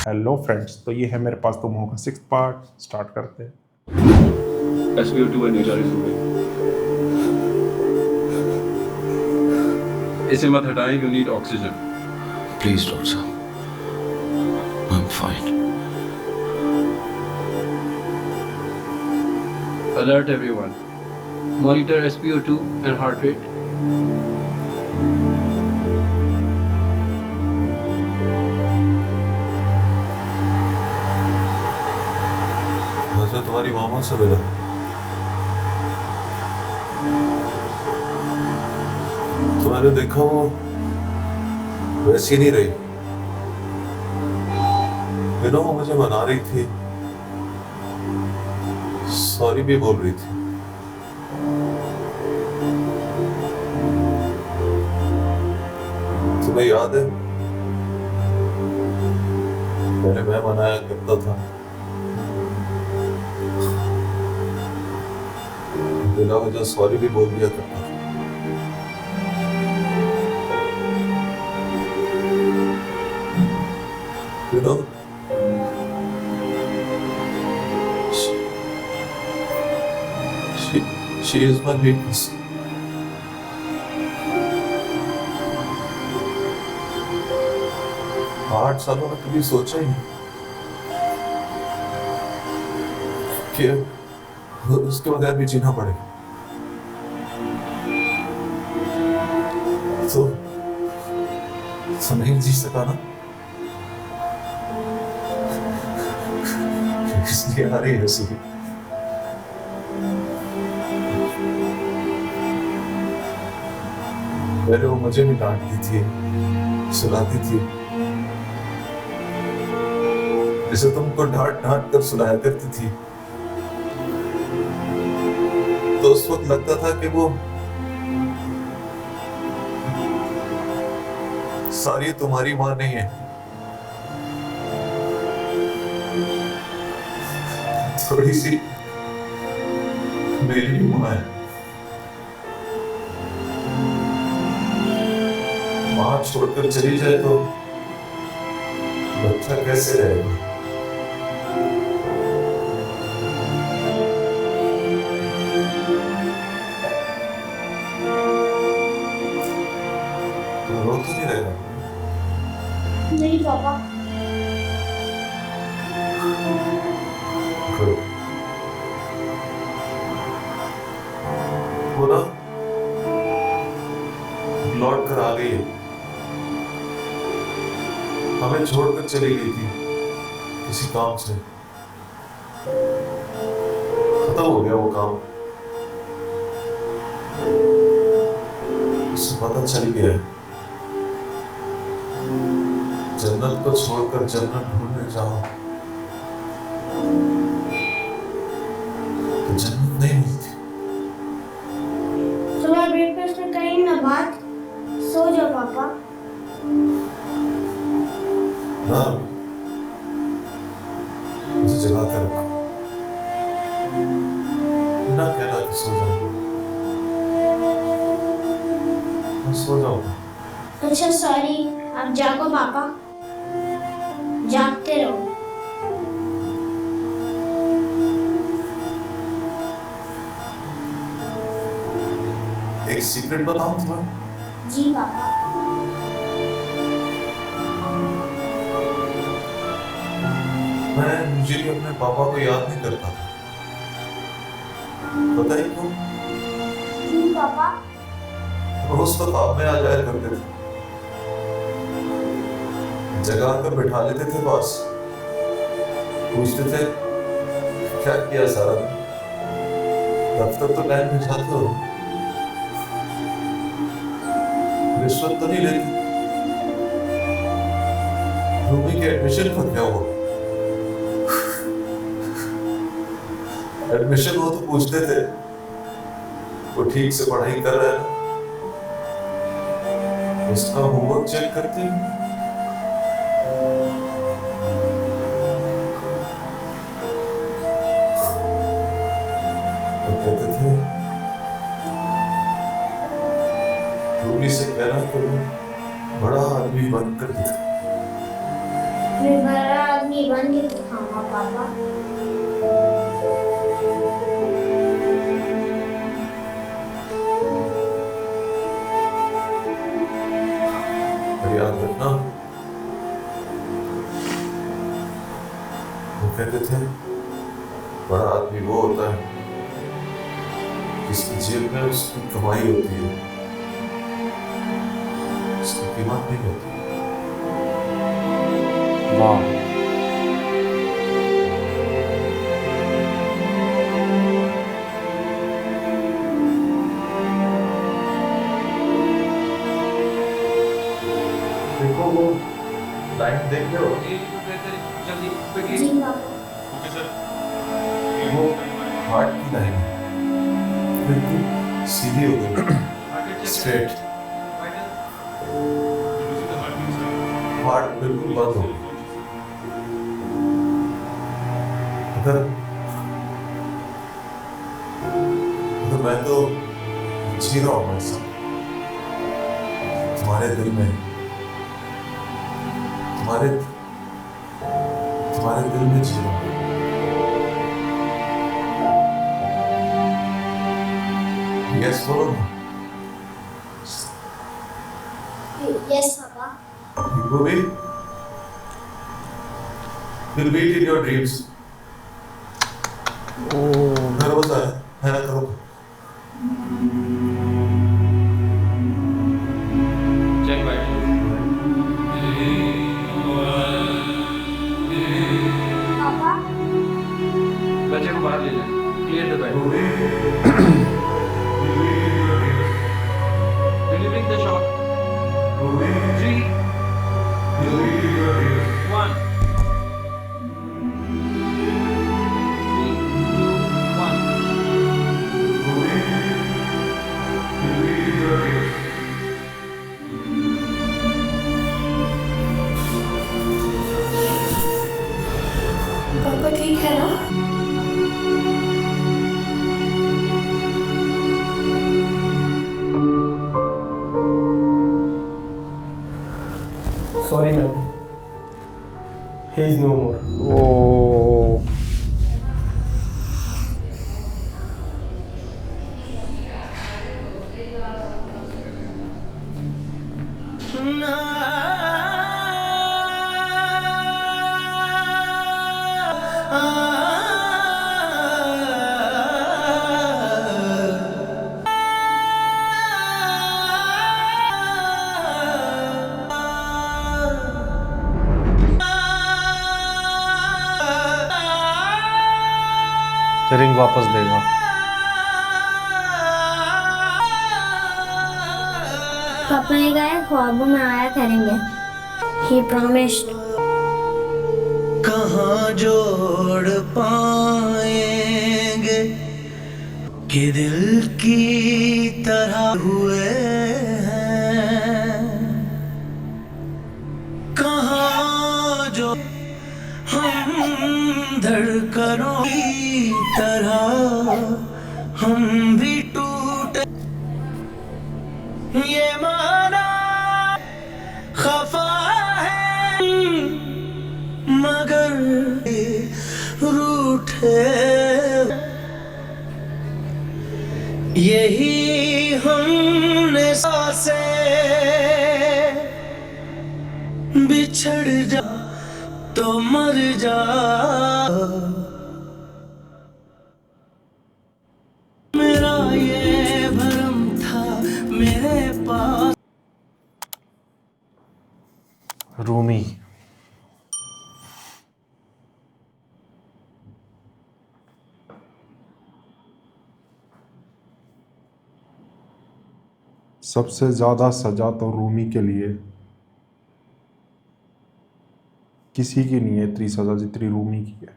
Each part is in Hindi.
हेलो फ्रेंड्स, तो ये है मेरे पास तुम हो का 6th पार्ट। स्टार्ट करते हैं। SpO2 and HRE हो गई। इसे मत हटाएं, you need oxygen. Please, doctor. I'm fine. Alert everyone. Monitor SpO2 and heart rate. वैसे तुम्हारी मामा से मिला। तुम्हारे देखा वो वैसी नहीं रही। वो मुझे मना रही थी, सॉरी भी बोल रही थी। तुम्हें याद है पहले मैं मनाया करता था, बिना वजह सॉरी भी बोल दिया करता था। You know, she is my weakness. आठ सालों में कभी सोचा ही नहीं कि उसके बगैर भी जीना पड़ेगा। तो नहीं जी सका ना, इसलिए आ रही है हंसी। पहले वो मुझे भी डांटती थी, सुलाती थी, जैसे तुमको डांट डांट कर सुलाया करती थी। तो उस वक्त लगता था कि वो सारी तुम्हारी माँ नहीं है, थोड़ी सी मेरी भी माँ है। माँ छोड़कर चली जाए तो बच्चा कैसे रहेगा? तो रो तो नहीं रहेगा? नहीं पापा। करो। वो ना लौट कर आ गई है, हमें छोड़कर चली गई थी किसी काम से। खत्म हो गया वो काम, उसे पता चल गया है। जन्नत को छोड़कर जन्नत ढूंढने जाओ तो जन्नत नहीं मिलती। सुबह ब्रेकफास्ट में कहीं ना बात, सो जाओ पापा। ना, मुझे जगा कर रखो, ना कहना कि सो जाओ। मैं सो जाऊंगा। अच्छा सॉरी, आप जागो पापा, जागते रहो। एक सीक्रेट बताऊं तुम्हें? जी पापा। मैं यूजुअली अपने पापा को याद नहीं करता था, पता ही क्यों? जी पापा। रोज तो ख्वाब में आ जाया करते थे, जगा कर बिठा लेते थे पास, पूछते थे क्या किया सारा दिन, दफ्तर तो टाइम पे जाते हो, रिश्वत तो नहीं लेती, रूमी के एडमिशन पर क्या हुआ? एडमिशन हो तो पूछते थे वो ठीक से पढ़ाई कर रहा है ना, उसका होमवर्क चेक करते हैं। तो कहते थे रूमी से कहना कि वो बड़ा आदमी बनकर दिखा। फिर बड़ा ये बन के तो खाऊंगा पापा। और याद रखना, वो कहते थे बड़ा आदमी वो होता है जिसकी जेब में उसकी कमाई होती है, उसकी कीमत नहीं होती। वाह। देखो वो लाइन देख रहे हो, जल्दी जी quickly. पापा। वो हार्ट की लाइन है, बिल्कुल सीधी हो गई, स्ट्रेट। हार्ट बिल्कुल बंद हो गई। अगर अगर मैं तो जी रहा हूँ ऐसा तुम्हारे दिल में, तुम्हारे तुम्हारे दिल में जी रहा हूँ। यस बोलो ना। Yes papa. You will be? You'll be it in your dreams. रोज है ना करो। Check by पापा बच्चे को बाहर ले जाए. Clear the bed. Delivering the shot. 3, 2, 1. 3, 2, 1. पापा ठीक है ना? Sorry, ma'am. He is no more. ओ रिंग वापस देगा। पापा ने कहा है ख्वाबों में आया करेंगे। He promised. कहाँ जोड़ पाएंगे कि दिल की तरह हुए हैं, कहाँ जो हम धड़कनों की तरह हम भी टूटे, ये माना खफा है मगर रूठे, यही हमने सांसें बिछड़ जा तो मर जा, मेरा ये भरम था मेरे पास। रूमी सबसे ज्यादा सजा तो रूमी के लिए किसी की नहीं है इतनी सजा जितनी रूमी की है।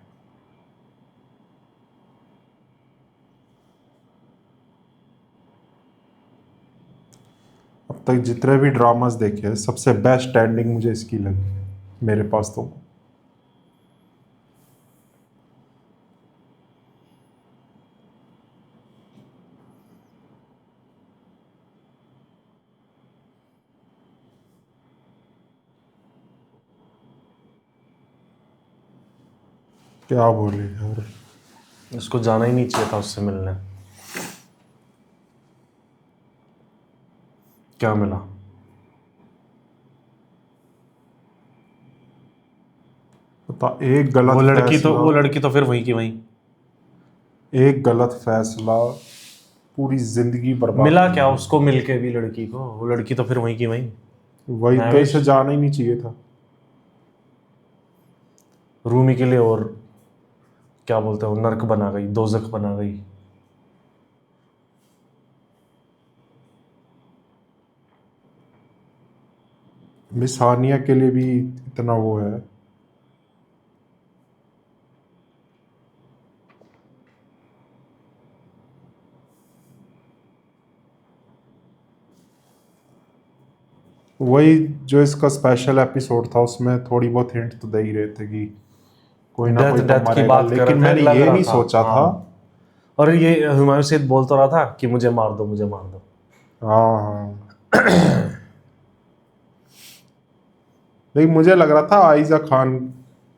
अब तक जितने भी ड्रामास देखे हैं सबसे बेस्ट एंडिंग मुझे इसकी लगी मेरे पास तो। क्या बोले यार, उसको जाना ही नहीं चाहिए था उससे मिलने। क्या मिला? पता, एक गलत फैसला, वो लड़की तो फिर वहीं की वहीं। एक गलत फैसला पूरी जिंदगी बर्बाद मिला कर क्या दिया। उसको मिलके भी लड़की को? वो लड़की तो फिर वहीं की वहीं। वही तो, महवेश। इसे जाना ही नहीं चाहिए था। रूमी के लिए और क्या बोलते हो, नर्क बना गई, दोजख बना गई। मिस हानिया के लिए भी इतना वो है। वही जो इसका स्पेशल एपिसोड था उसमें थोड़ी बहुत हिंट तो दे ही रहे थे कि कोई ना कोई तो डेथ की मरेगा, बात कर रहे लेकिन थे, मैंने लग ये रहा नहीं था। सोचा था। हाँ। और ये हुमायूं सेठ बोल तो रहा था कि मुझे मार दो, मुझे मार दो। हाँ हाँ। लेकिन मुझे लग रहा था आयजा खान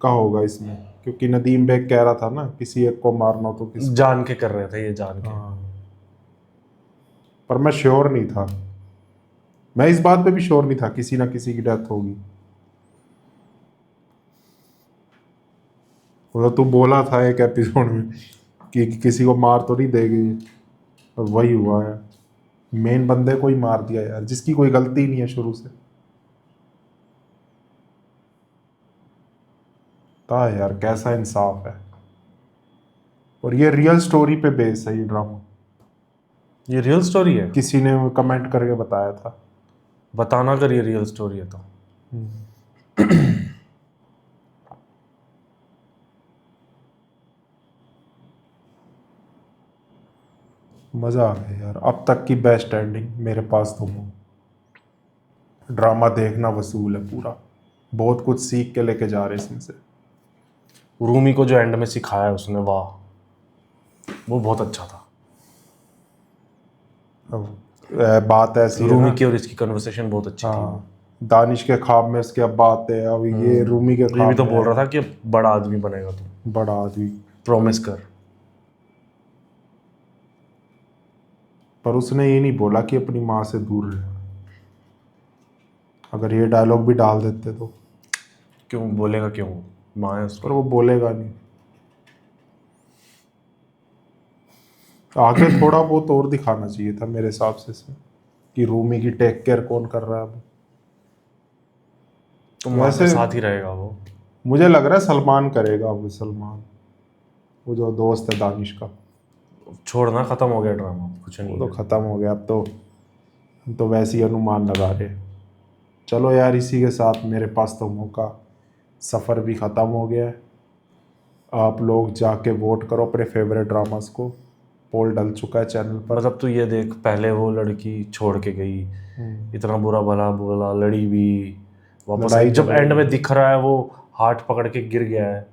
का होगा इसमें, क्योंकि नदीम बेग कह रहा था ना किसी एक को मारना तो किसी। जान के कर रहे थे ये, जान के। हाँ। पर मैं श्योर नहीं था, मैं इस बात पे भी श्योर नहीं था किसी ना किसी की डेथ होगी। वो तो तू बोला था एक एपिसोड में कि किसी को मार तो नहीं देगी, और वही हुआ है। मेन बंदे को ही मार दिया यार, जिसकी कोई गलती नहीं है शुरू से। ता यार कैसा इंसाफ है। और ये रियल स्टोरी पे बेस है ये ड्रामा, ये रियल स्टोरी है? किसी ने कमेंट करके बताया था। बताना अगर ये रियल स्टोरी है तो। मज़ा आ गया यार, अब तक की बेस्ट एंडिंग मेरे पास तुम हो। ड्रामा देखना वसूल है पूरा, बहुत कुछ सीख के लेके जा रहे इसमें से। रूमी को जो एंड में सिखाया उसने, वाह, वो बहुत अच्छा था। अब बात ऐसी है रूमी ना, की और इसकी कन्वर्सेशन बहुत अच्छी थी। हाँ, दानिश के ख्वाब में उसके अब बात है, अब ये रूमी के ये ख्वाब भी तो में बोल है, रहा था कि बड़ा आदमी बनेगा तू, बड़ा आदमी। प्रॉमिस कर। पर उसने ये नहीं बोला कि अपनी माँ से दूर रहे। अगर ये डायलॉग भी डाल देते तो, क्यों बोलेगा? क्यों? माँ है पर उसकी। वो बोलेगा नहीं। आगे थोड़ा बहुत और दिखाना चाहिए था मेरे हिसाब से इसमें, कि रूमी की टेक केयर कौन कर रहा है अब। तो माँ के वैसे साथ ही रहेगा वो। मुझे लग रहा है सलमान करेगा, वो सलमान, वो जो दोस्त है दानिश का। छोड़ना, खत्म हो गया ड्रामा, कुछ नहीं वो तो है। ख़त्म हो गया, अब तो हम तो वैसे ही अनुमान लगा रहे। चलो यार, इसी के साथ मेरे पास तो मौका, सफ़र भी ख़त्म हो गया है। आप लोग जाके वोट करो अपने फेवरेट ड्रामास को, पोल डल चुका है चैनल पर। मतलब तू ये देख, पहले वो लड़की छोड़ के गई, इतना बुरा भला बोला, लड़ी भी, वापस आई। लड़ाई जब झगड़े एंड में दिख रहा है वो हाथ पकड़ के गिर गया है,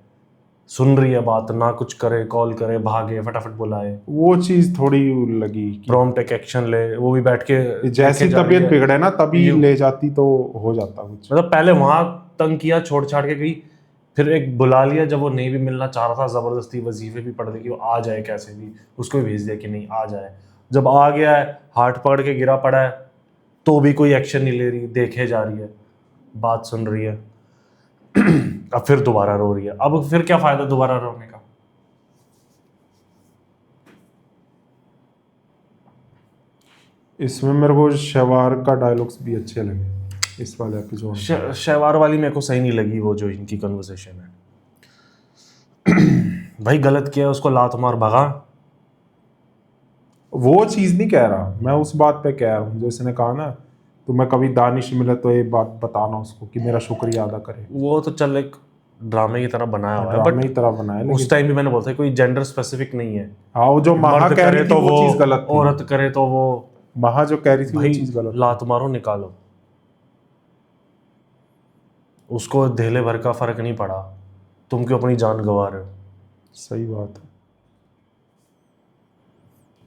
सुन रही है बात, ना कुछ करे, कॉल करे, भागे, फटाफट बुलाए, वो चीज़ थोड़ी लगी कि प्रॉम्प्ट एक एक्शन ले। वो भी बैठ के जैसी देखे जा रही तबीयत है। बिगड़े ना तभी यूं। ले जाती तो हो जाता कुछ। मतलब पहले वहां तंग किया, छोड़ छाड़ के गई, फिर एक बुला लिया जब वो नहीं भी मिलना चाह रहा था, जबरदस्ती वजीफे भी पढ़ दी कि वो आ जाए कैसे भी, उसको भी भेज दिया कि नहीं आ जाए। जब आ गया है, हाथ पकड़ के गिरा पड़ा है, तो भी कोई एक्शन नहीं ले रही, देखे जा रही है, बात सुन रही है। अब फिर दोबारा रो रही है। अब फिर क्या फायदा दोबारा रोने का? इसमें मेरे को शवार का डायलॉग्स भी अच्छे लगे इस वाले एपिसोड में। शहवार वाली मेरे को सही नहीं लगी, वो जो इनकी कन्वर्सेशन है। भाई गलत किया, उसको लात मार भगा। वो चीज़ नहीं कह रहा मैं, उस बात पे कह रहा हूँ जो इसने कहा ना, तुम्हें कभी दानिश मिले तो ये बात बताना उसको कि मेरा शुक्रिया अदा करे। वो तो चल एक ड्रामे की तरह बनाया हुआ है, ड्रामे बट की तरह बनाया, उस लेकिन टाइम भी मैंने बोला था कोई जेंडर स्पेसिफिक नहीं है। हाँ, वो जो महा मर्द कह करे रही थी तो वो चीज़ गलत थी। औरत करे तो वो, महा जो कह रही थी वो भाई चीज़ गलत थी। लात मारो, निकालो। उसको धेले भर का फर्क नहीं पड़ा, तुम क्यों अपनी जान गंवा रहे हो? सही बात है।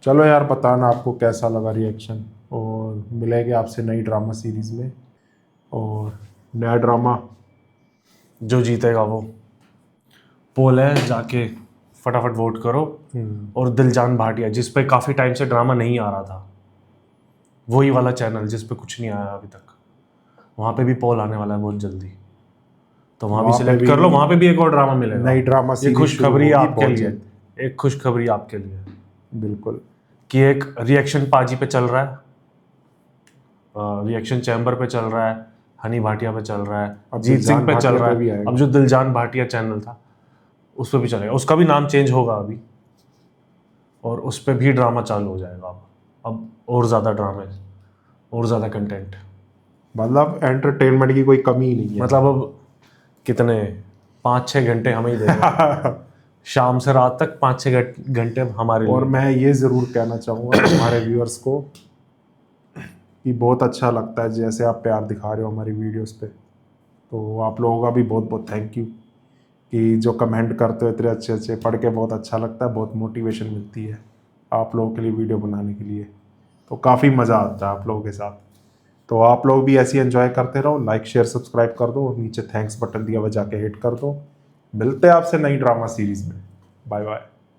चलो यार, बताना आपको कैसा लगा रिएक्शन, और मिलेंगे आपसे नई ड्रामा सीरीज में, और नया ड्रामा जो जीतेगा वो पोल है, जाके फटाफट वोट करो। और दिलजान भाटिया, जिस पे काफ़ी टाइम से ड्रामा नहीं आ रहा था, वही वाला चैनल जिस पे कुछ नहीं आया अभी तक, वहाँ पे भी पोल आने वाला है बहुत जल्दी, तो वहाँ भी वहाँ पे सिलेक्ट भी कर लो, वहाँ पे भी एक और ड्रामा मिलेगा। नई ड्रामा ये सीरीज खुशखबरी शुरू होगी आपके बहुत लिए, जल्द। एक खुशखबरी आपके लिए बिल्कुल। कि एक रिएक्शन पाजी पे चल रहा है, रिएक्शन चैम्बर पे चल रहा है, हनी भाटिया पे चल रहा है, अब जीत सिंह दिलजान पे चल भाटिया रहा पे भी है, आएगा। अब जो दिलजान भाटिया चैनल था उस पर भी चलेगा, उसका भी नाम चेंज होगा अभी, और उस पर भी ड्रामा चालू हो जाएगा अब और ज़्यादा ड्रामे, और ज़्यादा कंटेंट, मतलब एंटरटेनमेंट की कोई कमी ही नहीं है। मतलब अब कितने 5-6 घंटे हमें ही देगा शाम से रात तक 5-6 घंटे हमारे और लिए। मैं ये ज़रूर कहना चाहूँगा हमारे व्यूअर्स को कि बहुत अच्छा लगता है जैसे आप प्यार दिखा रहे हो हमारी वीडियोस पे, तो आप लोगों का भी बहुत बहुत थैंक यू कि जो कमेंट करते हो इतने अच्छे अच्छे, पढ़ के बहुत अच्छा लगता है, बहुत मोटिवेशन मिलती है आप लोगों के लिए वीडियो बनाने के लिए, तो काफ़ी मज़ा आता है आप लोगों के साथ। तो आप लोग भी ऐसे एंजॉय करते रहो, लाइक शेयर सब्सक्राइब कर दो और नीचे थैंक्स बटन दिया हुआ जाके हिट कर दो। मिलते हैं आपसे नई ड्रामा सीरीज़ में। Bye bye.